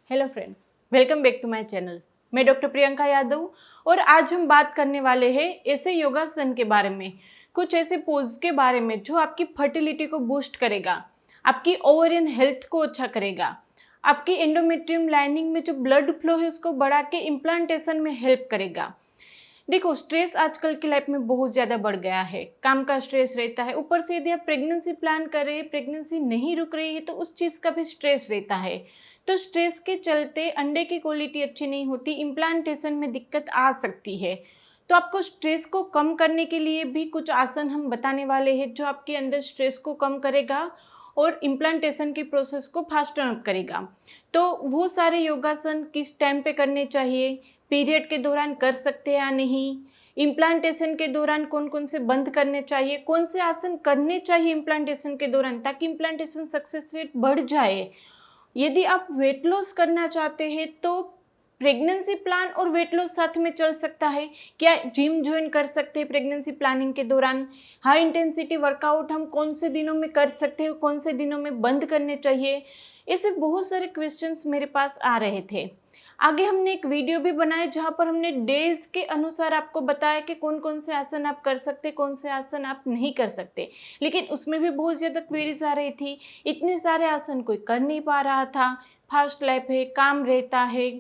Hello friends, welcome back to my channel. मैं doctor Priyanka Yadav और आज हम बात करने वाले हैं ऐसे योगासन के बारे में, कुछ ऐसे पोज के बारे में जो आपकी फर्टिलिटी को बूस्ट करेगा, आपकी ओवरियन हेल्थ को अच्छा करेगा, आपकी एंडोमेट्रियम लाइनिंग में जो ब्लड फ्लो है उसको बढ़ा के इम्प्लांटेशन में हेल्प करेगा। देखो, स्ट्रेस आजकल की लाइफ में बहुत ज़्यादा बढ़ गया है। काम का स्ट्रेस रहता है, ऊपर से यदि आप प्रेगनेंसी प्लान कर रहे हैं, प्रेगनेंसी नहीं रुक रही है तो उस चीज़ का भी स्ट्रेस रहता है। तो स्ट्रेस के चलते अंडे की क्वालिटी अच्छी नहीं होती, इम्प्लांटेशन में दिक्कत आ सकती है। तो आपको स्ट्रेस को कम करने के लिए भी कुछ आसन हम बताने वाले हैं जो आपके अंदर स्ट्रेस को कम करेगा और इम्प्लांटेशन की प्रोसेस को फास्ट अप करेगा। तो वो सारे योगासन किस टाइम पे करने चाहिए, पीरियड के दौरान कर सकते हैं या नहीं, इम्प्लांटेशन के दौरान कौन कौन से बंद करने चाहिए, कौन से आसन करने चाहिए इम्प्लांटेशन के दौरान ताकि इम्प्लांटेशन सक्सेस रेट बढ़ जाए। यदि आप वेट लॉस करना चाहते हैं तो प्रेगनेंसी प्लान और वेट लॉस साथ में चल सकता है। क्या जिम ज्वाइन कर सकते हैं प्रेगनेंसी प्लानिंग के दौरान? हाई इंटेंसिटी वर्कआउट हम कौन से दिनों में कर सकते हैं, कौन से दिनों में बंद करने चाहिए? ऐसे बहुत सारे क्वेश्चंस मेरे पास आ रहे थे। आगे हमने एक वीडियो भी बनाया जहाँ पर हमने डेज के अनुसार आपको बताया कि कौन कौन से आसन आप कर सकते, कौन से आसन आप नहीं कर सकते, लेकिन उसमें भी बहुत ज़्यादा क्वेरीज आ रही थी। इतने सारे आसन कोई कर नहीं पा रहा था, फास्ट लाइफ है, काम रहता है,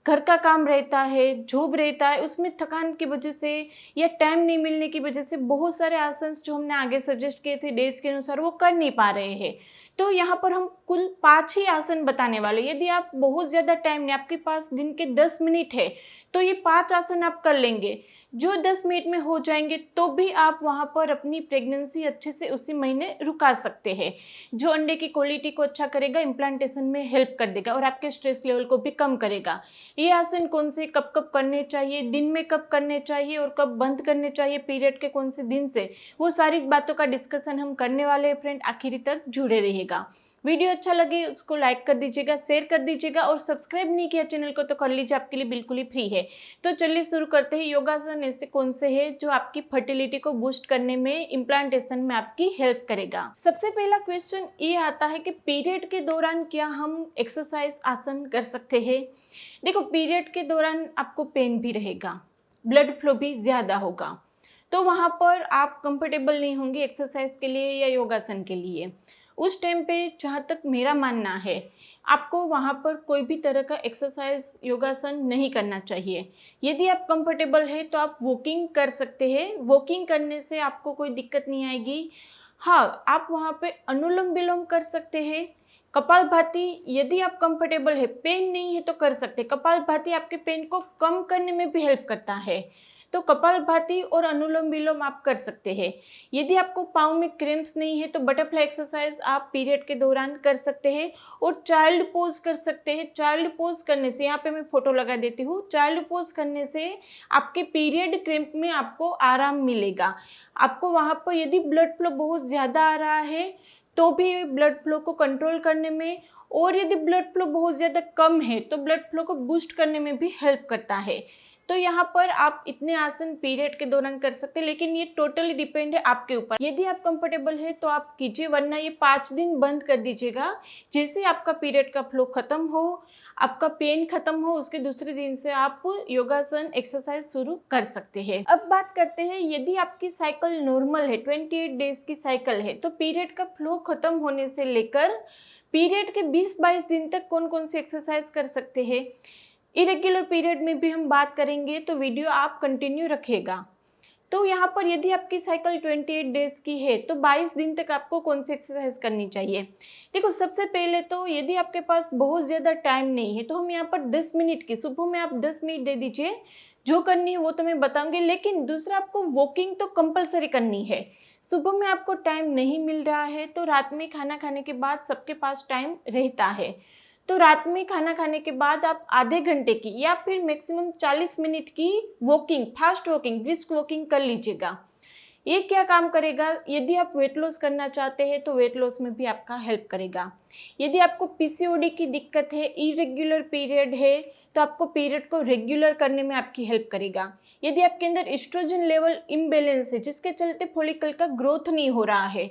घर का काम रहता है, जॉब रहता है, उसमें थकान की वजह से या टाइम नहीं मिलने की वजह से बहुत सारे आसन जो हमने आगे सजेस्ट किए थे डेज के अनुसार वो कर नहीं पा रहे हैं। तो यहाँ पर हम कुल 5 ही आसन बताने वाले। यदि आप बहुत ज़्यादा टाइम नहीं, आपके पास दिन के 10 मिनट है तो ये 5 आसन आप कर लेंगे, जो 10 मिनट में हो जाएंगे तो भी आप वहाँ पर अपनी प्रेगनेंसी अच्छे से उसी महीने रुका सकते हैं, जो अंडे की क्वालिटी को अच्छा करेगा, इम्प्लांटेशन में हेल्प कर देगा और आपके स्ट्रेस लेवल को भी कम करेगा। ये आसन कौन से कब कब करने चाहिए, दिन में कब करने चाहिए और कब बंद करने चाहिए, पीरियड के कौन से दिन से, वो सारी बातों का डिस्कशन हम करने वाले हैं। फ्रेंड, आखिरी तक जुड़े रहिएगा। वीडियो अच्छा लगे उसको लाइक कर दीजिएगा, शेयर कर दीजिएगा और सब्सक्राइब नहीं किया चैनल को तो कर लीजिए, आपके लिए बिल्कुल ही फ्री है। तो चलिए शुरू करते हैं। योगासन ऐसे कौन से हैं जो आपकी फर्टिलिटी को बूस्ट करने में, इम्प्लांटेशन में आपकी हेल्प करेगा? सबसे पहला क्वेश्चन ये आता है कि पीरियड के दौरान क्या हम एक्सरसाइज आसन कर सकते हैं? देखो, पीरियड के दौरान आपको पेन भी रहेगा, ब्लड फ्लो भी ज़्यादा होगा, तो वहाँ पर आप कंफर्टेबल नहीं होंगे एक्सरसाइज के लिए या योगासन के लिए। उस टाइम पे जहाँ तक मेरा मानना है, आपको वहाँ पर कोई भी तरह का एक्सरसाइज योगासन नहीं करना चाहिए। यदि आप कंफर्टेबल है तो आप वॉकिंग कर सकते हैं, वॉकिंग करने से आपको कोई दिक्कत नहीं आएगी। हाँ, आप वहाँ पे अनुलोम विलोम कर सकते हैं। कपालभाति यदि आप कंफर्टेबल है, पेन नहीं है तो कर सकते हैं। कपालभाति आपके पेन को कम करने में भी हेल्प करता है, तो कपालभाति और अनुलोम विलोम आप कर सकते हैं। यदि आपको पाँव में क्रैम्प्स नहीं है तो बटरफ्लाई एक्सरसाइज आप पीरियड के दौरान कर सकते हैं और चाइल्ड पोज कर सकते हैं। चाइल्ड पोज करने से, यहाँ पे मैं फोटो लगा देती हूँ, चाइल्ड पोज करने से आपके पीरियड क्रैम्प में आपको आराम मिलेगा। आपको वहाँ पर यदि ब्लड फ्लो बहुत ज़्यादा आ रहा है तो भी ब्लड फ्लो को कंट्रोल करने में, और यदि ब्लड फ्लो बहुत ज़्यादा कम है तो ब्लड फ्लो को बूस्ट करने में भी हेल्प करता है। तो यहाँ पर आप इतने आसन पीरियड के दौरान कर सकते हैं, लेकिन ये टोटली डिपेंड है आपके ऊपर। यदि आप कंफर्टेबल है तो आप कीजिए, वरना ये 5 दिन बंद कर दीजिएगा। जैसे आपका पीरियड का फ्लो खत्म हो, आपका पेन खत्म हो, उसके दूसरे दिन से आप योगासन एक्सरसाइज शुरू कर सकते हैं। अब बात करते हैं, यदि आपकी साइकिल नॉर्मल है, 28 डेज की साइकिल है, तो पीरियड का फ्लो खत्म होने से लेकर पीरियड के 20-22 दिन तक कौन कौन सी एक्सरसाइज कर सकते हैं। इरेग्युलर पीरियड में भी हम बात करेंगे, तो वीडियो आप कंटिन्यू रखिएगा। तो यहाँ पर यदि आपकी साइकिल 28 डेज की है तो 22 दिन तक आपको कौन सी एक्सरसाइज करनी चाहिए? देखो, सबसे पहले तो यदि आपके पास बहुत ज़्यादा टाइम नहीं है तो हम यहाँ पर 10 मिनट की, सुबह में आप 10 मिनट दे दीजिए, जो करनी है वो तो मैं बताऊंगी। लेकिन दूसरा, आपको वॉकिंग तो कंपलसरी करनी है। सुबह में आपको टाइम नहीं मिल रहा है तो रात में खाना खाने के बाद सबके पास टाइम रहता है, तो रात में खाना खाने के बाद आप आधे घंटे की या फिर मैक्सिमम 40 मिनट की walking, fast walking, brisk walking कर लीजिएगा। ये क्या काम करेगा? यदि आप वेट लॉस करना चाहते हैं तो वेट लॉस में भी आपका हेल्प करेगा। यदि आपको पीसीओडी की दिक्कत है, इरेग्युलर पीरियड है, तो आपको पीरियड को रेगुलर करने में आपकी हेल्प करेगा। यदि आपके अंदर एस्ट्रोजन लेवल इम्बैलेंस है, जिसके चलते फॉलिकल का ग्रोथ नहीं हो रहा है,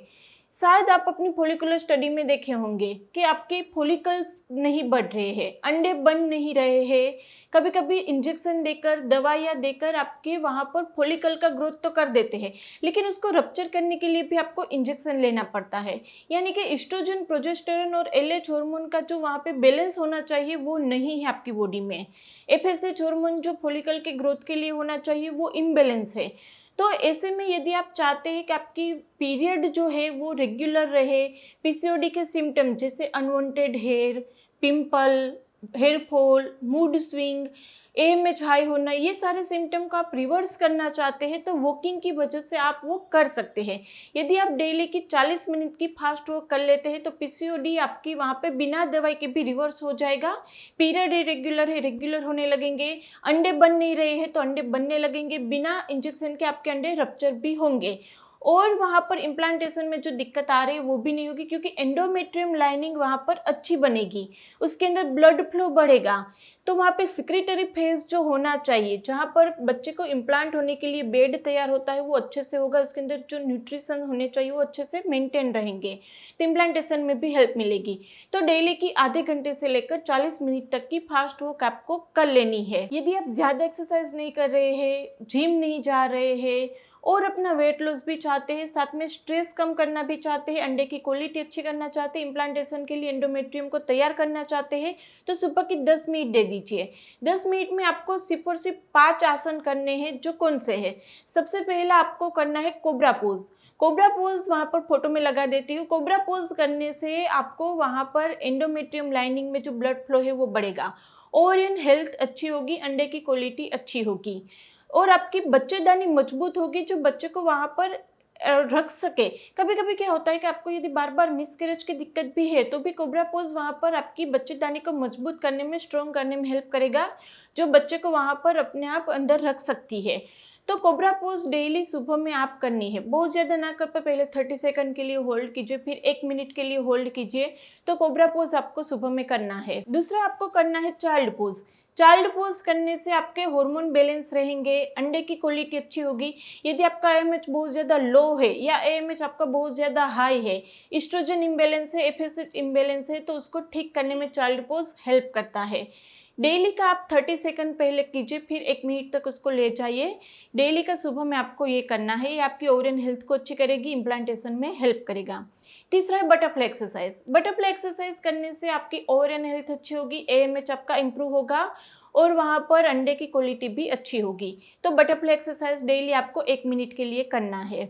शायद आप अपनी फॉलिकुलर स्टडी में देखे होंगे कि आपके फॉलिकल्स नहीं बढ़ रहे हैं, अंडे बन नहीं रहे हैं। कभी कभी इंजेक्शन देकर, दवाइयाँ देकर आपके वहाँ पर फॉलिकल का ग्रोथ तो कर देते हैं, लेकिन उसको रप्चर करने के लिए भी आपको इंजेक्शन लेना पड़ता है। यानी कि एस्ट्रोजन, प्रोजेस्टेरोन और एलएच हार्मोन का जो वहाँ पे बैलेंस होना चाहिए वो नहीं है आपकी बॉडी में। एफएसएच हार्मोन जो फॉलिकल के ग्रोथ के लिए होना चाहिए वो इम्बैलेंस है। तो ऐसे में यदि आप चाहते हैं कि आपकी पीरियड जो है वो रेगुलर रहे, पीसीओडी के सिम्टम जैसे unwanted hair, pimple, hair fall, mood swing, AMH high होना, ये सारे सिम्टम को आप रिवर्स करना चाहते हैं तो वॉकिंग की वजह से आप वो कर सकते हैं। यदि आप डेली की 40 मिनट की फास्ट वॉक कर लेते हैं तो पीसीओडी आपकी वहाँ पे बिना दवाई के भी रिवर्स हो जाएगा। पीरियड इरेगुलर है, रेगुलर होने लगेंगे। अंडे बन नहीं रहे हैं तो अंडे बनने लगेंगे, बिना इंजेक्शन के आपके अंडे रप्चर भी होंगे। और वहाँ पर इम्प्लांटेशन में जो दिक्कत आ रही है वो भी नहीं होगी, क्योंकि एंडोमेट्रियम लाइनिंग वहाँ पर अच्छी बनेगी, उसके अंदर ब्लड फ्लो बढ़ेगा। तो वहाँ पे सिक्रेटरी फेज जो होना चाहिए, जहाँ पर बच्चे को इम्प्लांट होने के लिए बेड तैयार होता है, वो अच्छे से होगा। उसके अंदर जो न्यूट्रिशन होने चाहिए वो अच्छे से मेंटेन रहेंगे, तो इम्प्लांटेशन में भी हेल्प मिलेगी। तो डेली की आधे घंटे से लेकर 40 मिनट तक की फास्ट वॉक आपको कर लेनी है। यदि आप ज़्यादा एक्सरसाइज नहीं कर रहे हैं, जिम नहीं जा रहे हैं और अपना वेट लॉस भी चाहते हैं, साथ में स्ट्रेस कम करना भी चाहते हैं, अंडे की क्वालिटी अच्छी करना चाहते हैं, इम्प्लांटेशन के लिए एंडोमेट्रियम को तैयार करना चाहते हैं, तो सुबह की 10 मिनट दे दीजिए। 10 मिनट में आपको सिर्फ और सिर्फ 5 आसन करने हैं। जो कौन से हैं? सबसे पहला आपको करना है कोबरा पोज। कोबरा पोज वहाँ पर फोटो में लगा देती हूँ। कोबरा पोज करने से आपको वहाँ पर एंडोमेट्रियम लाइनिंग में जो ब्लड फ्लो है वो बढ़ेगा, ओवरियन हेल्थ अच्छी होगी, अंडे की क्वालिटी अच्छी होगी और आपकी बच्चेदानी मजबूत होगी, जो बच्चे को वहाँ पर रख सके। कभी कभी क्या होता है कि आपको यदि बार बार मिसकैरेज की दिक्कत भी है तो भी कोबरा पोज वहाँ पर आपकी बच्चेदानी को मजबूत करने में, स्ट्रॉन्ग करने में हेल्प करेगा, जो बच्चे को वहाँ पर अपने आप अंदर रख सकती है। तो कोबरा पोज डेली सुबह में आप करनी है। बहुत ज़्यादा ना कर पाए, पहले 30 सेकंड के लिए होल्ड कीजिए, फिर 1 मिनट के लिए होल्ड कीजिए। तो कोबरा पोज आपको सुबह में करना है। दूसरा आपको करना है चाइल्ड पोज। चाइल्ड पोज करने से आपके हार्मोन बैलेंस रहेंगे, अंडे की क्वालिटी अच्छी होगी। यदि आपका एएमएच बहुत ज़्यादा लो है या एएमएच आपका बहुत ज़्यादा हाई है, एस्ट्रोजन इम्बैलेंस है, एफएसएच इम्बैलेंस है, तो उसको ठीक करने में चाइल्ड पोज हेल्प करता है। डेली का आप 30 सेकंड पहले कीजिए, फिर 1 मिनट तक उसको ले जाइए। डेली का सुबह में आपको ये करना है। ये आपकी ओवरियन हेल्थ को अच्छी करेगी, इम्प्लांटेशन में हेल्प करेगा। तीसरा है बटरफ्लाई एक्सरसाइज। बटरफ्लाई एक्सरसाइज करने से आपकी ओवरियन हेल्थ अच्छी होगी, एएमएच आपका इंप्रूव होगा और वहाँ पर अंडे की क्वालिटी भी अच्छी होगी। तो बटरफ्लाई एक्सरसाइज डेली आपको 1 मिनट के लिए करना है।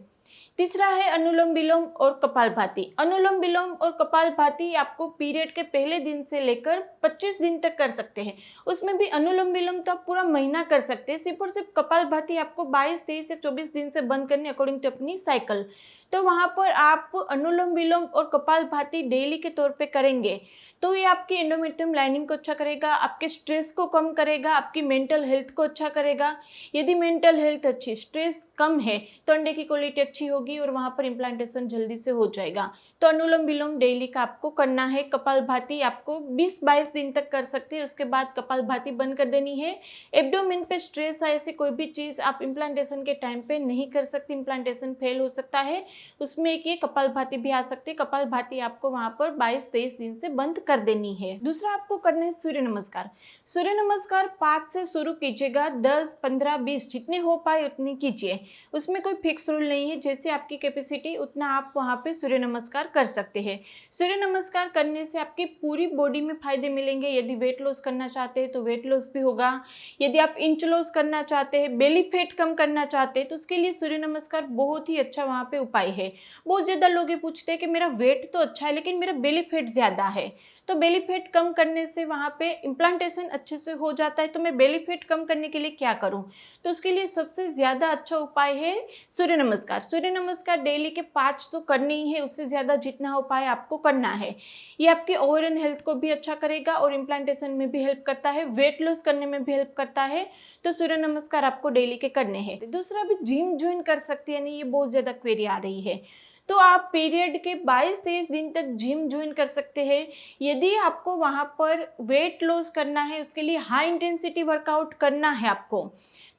तीसरा है अनुलोम विलोम और कपालभाति। अनुलोम विलोम और कपालभाति आपको पीरियड के पहले दिन से लेकर 25 दिन तक कर सकते हैं। उसमें भी अनुलोम विलोम तो आप पूरा महीना कर सकते हैं। सिर्फ और सिर्फ कपालभाति आपको 22, 23 या 24 दिन से बंद करनी, अकॉर्डिंग टू अपनी साइकिल। तो वहाँ पर आप अनुलोम विलोम और कपालभाति डेली के तौर पे करेंगे तो ये आपकी एंडोमेट्रियम लाइनिंग को अच्छा करेगा, आपके स्ट्रेस को कम करेगा, आपकी मेंटल हेल्थ को अच्छा करेगा। यदि मेंटल हेल्थ अच्छी, स्ट्रेस कम है तो अंडे की क्वालिटी अच्छी होगी और वहाँ पर इम्प्लांटेशन जल्दी से हो जाएगा। तो अनुलोम विलोम डेली का आपको करना है। कपालभाति आपको 20-22 दिन तक कर सकते हैं, उसके बाद कपालभाति बंद कर देनी है। एब्डोमेन पे स्ट्रेस है, ऐसी कोई भी चीज़ आप इम्प्लांटेशन के टाइम पे नहीं कर सकते, इम्प्लांटेशन फेल हो सकता है, उसमें एक ये कपालभाति भी आ सकती है। कपालभाति आपको वहाँ पर 22-23 दिन से बंद कर देनी है। दूसरा आपको करना है सूर्य नमस्कार। सूर्य नमस्कार 5 से शुरू कीजिएगा, 10, 15, 20 जितने हो पाए उतनी कीजिए। उसमें कोई फिक्स रूल नहीं है, जैसे आपकी कैपेसिटी उतना आप वहाँ पे सूर्य नमस्कार कर सकते हैं। सूर्य नमस्कार करने से आपकी पूरी बॉडी में फायदे मिलेंगे। यदि वेट लॉस करना चाहते हैं तो वेट लॉस भी होगा। यदि आप इंच लॉस करना चाहते हैं, बेली फैट कम करना चाहते हैं, तो उसके लिए सूर्य नमस्कार बहुत ही अच्छा वहाँ पे उपाय है। बहुत ज़्यादा लोग ये पूछते हैं कि मेरा वेट तो अच्छा है लेकिन मेरा बेली फैट ज़्यादा है, तो बेली फैट कम करने से वहाँ पे इम्प्लांटेशन अच्छे से हो जाता है। तो मैं बेली फैट कम करने के लिए क्या करूँ? तो उसके लिए सबसे ज़्यादा अच्छा उपाय है सूर्य नमस्कार। सूर्य नमस्कार डेली के 5 तो करनी ही है, उससे ज़्यादा जितना उपाय आपको करना है। ये आपके ओवरऑल हेल्थ को भी अच्छा करेगा और इम्प्लांटेशन में भी हेल्प करता है, वेट लॉस करने में भी हेल्प करता है। तो सूर्य नमस्कार आपको डेली के करने हैं। दूसरा भी जिम ज्वाइन कर सकती है नहीं, ये बहुत ज़्यादा क्वेरी आ रही है। तो आप पीरियड के 22-23 दिन तक जिम ज्वाइन कर सकते हैं। यदि आपको वहाँ पर वेट लॉस करना है, उसके लिए हाई इंटेंसिटी वर्कआउट करना है आपको,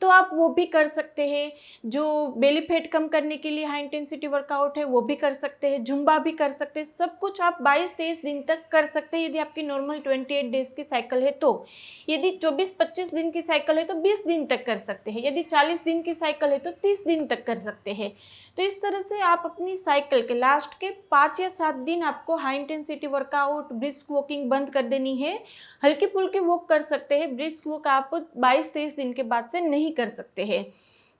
तो आप वो भी कर सकते हैं। जो बेली फैट कम करने के लिए हाई इंटेंसिटी वर्कआउट है वो भी कर सकते हैं, जुम्बा भी कर सकते हैं। सब कुछ आप 22-23 दिन तक कर सकते हैं यदि आपकी नॉर्मल 28 डेज की साइकिल है तो। यदि 24-25 दिन की साइकिल है तो 20 दिन तक कर सकते हैं। यदि 40 दिन की साइकिल है तो 30 दिन तक कर सकते हैं। तो इस तरह से आप अपनी साइकिल के लास्ट के 5 या 7 दिन आपको high intensity workout, brisk walking बंद कर देनी है। हल्की फुल्की वॉक कर सकते हैं। ब्रिस्क वॉक आप 22-23 दिन के बाद से नहीं कर सकते हैं।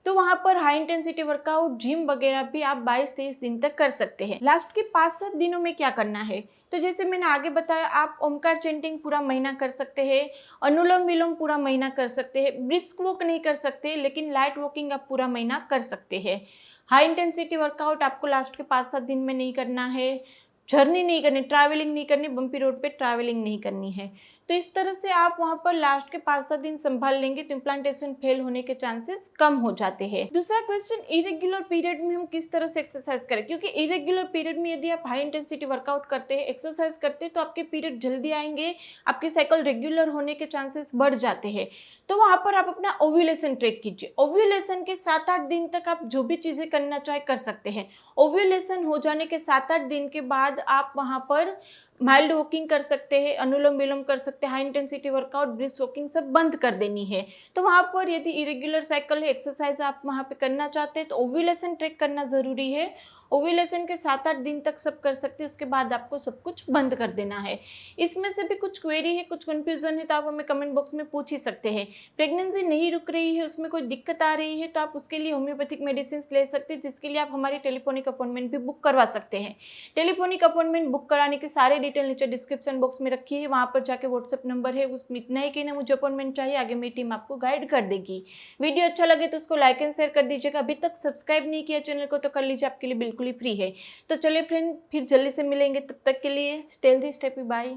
तो वहाँ पर हाई इंटेंसिटी वर्कआउट, जिम वगैरह भी आप 22-23 दिन तक कर सकते हैं। लास्ट के 5-7 दिनों में क्या करना है, तो जैसे मैंने आगे बताया, आप ओमकार चैंटिंग पूरा महीना कर सकते हैं, अनुलोम विलोम पूरा महीना कर सकते हैं। ब्रिस्क वॉक नहीं कर सकते, लेकिन लाइट वॉकिंग आप पूरा महीना कर सकते हैं। हाई इंटेंसिटी वर्कआउट आपको लास्ट के 5-7 दिन में नहीं करना है। जर्नी नहीं करनी, ट्रैवलिंग नहीं करनी, बम्पी रोड पे ट्रैवलिंग नहीं करनी है। तो इस तरह से आप वहाँ पर लास्ट के 5-7 दिन संभाल लेंगे तो इम्प्लांटेशन फेल होने के चांसेस कम हो जाते हैं। दूसरा क्वेश्चन, इरेग्युलर पीरियड में हम किस तरह से एक्सरसाइज करें, क्योंकि इरेग्युलर पीरियड में यदि आप हाई इंटेंसिटी वर्कआउट करते हैं, एक्सरसाइज करते हैं, तो आपके पीरियड जल्दी आएंगे, आपकी साइकिल रेगुलर होने के चांसेस बढ़ जाते हैं। तो वहाँ पर आप अपना ओव्यूलेशन ट्रैक कीजिए। ओव्यूलेशन के 7-8 दिन तक आप जो भी चीज़ें करना चाहे कर सकते हैं। ओव्यूलेशन हो जाने के 7-8 दिन के बाद आप वहाँ पर माइल्ड वॉकिंग कर सकते हैं, अनुलोम विलोम कर सकते हैं, high intensity workout, brisk walking सब बंद कर देनी है। तो वहाँ पर यदि इरेग्युलर साइकिल है, एक्सरसाइज आप वहाँ पे करना चाहते हैं तो ओव्यूलेशन ट्रैक करना ज़रूरी है। ओव्यूलेशन के 7-8 दिन तक सब कर सकते हैं, उसके बाद आपको सब कुछ बंद कर देना है। इसमें से भी कुछ क्वेरी है, कुछ कन्फ्यूजन है तो आप हमें कमेंट बॉक्स में पूछ ही सकते हैं। प्रेगनेंसी नहीं रुक रही है, उसमें कोई दिक्कत आ रही है तो आप उसके लिए होम्योपैथिक मेडिसिन ले सकते हैं, जिसके लिए आप हमारी टेलीफोनिक अपॉइंटमेंट भी बुक करवा सकते हैं। टेलीफोनिक अपॉइंटमेंट बुक कराने के सारे डिटेल नीचे डिस्क्रिप्शन बॉक्स में रखी है, वहाँ पर जाके व्हाट्सएप नंबर है, उसमें इतना ही कहना मुझे अपॉइंटमेंट चाहिए, आगे मेरी टीम आपको गाइड कर देगी। वीडियो अच्छा लगे तो उसको लाइक एंड शेयर कर दीजिएगा। अभी तक सब्सक्राइब नहीं किया चैनल को तो कर लीजिए, आपके लिए बिल्कुल ही फ्री है। तो चलिए फ्रेंड, फिर जल्दी से मिलेंगे, तब तक के लिए stay healthy, stay happy, bye.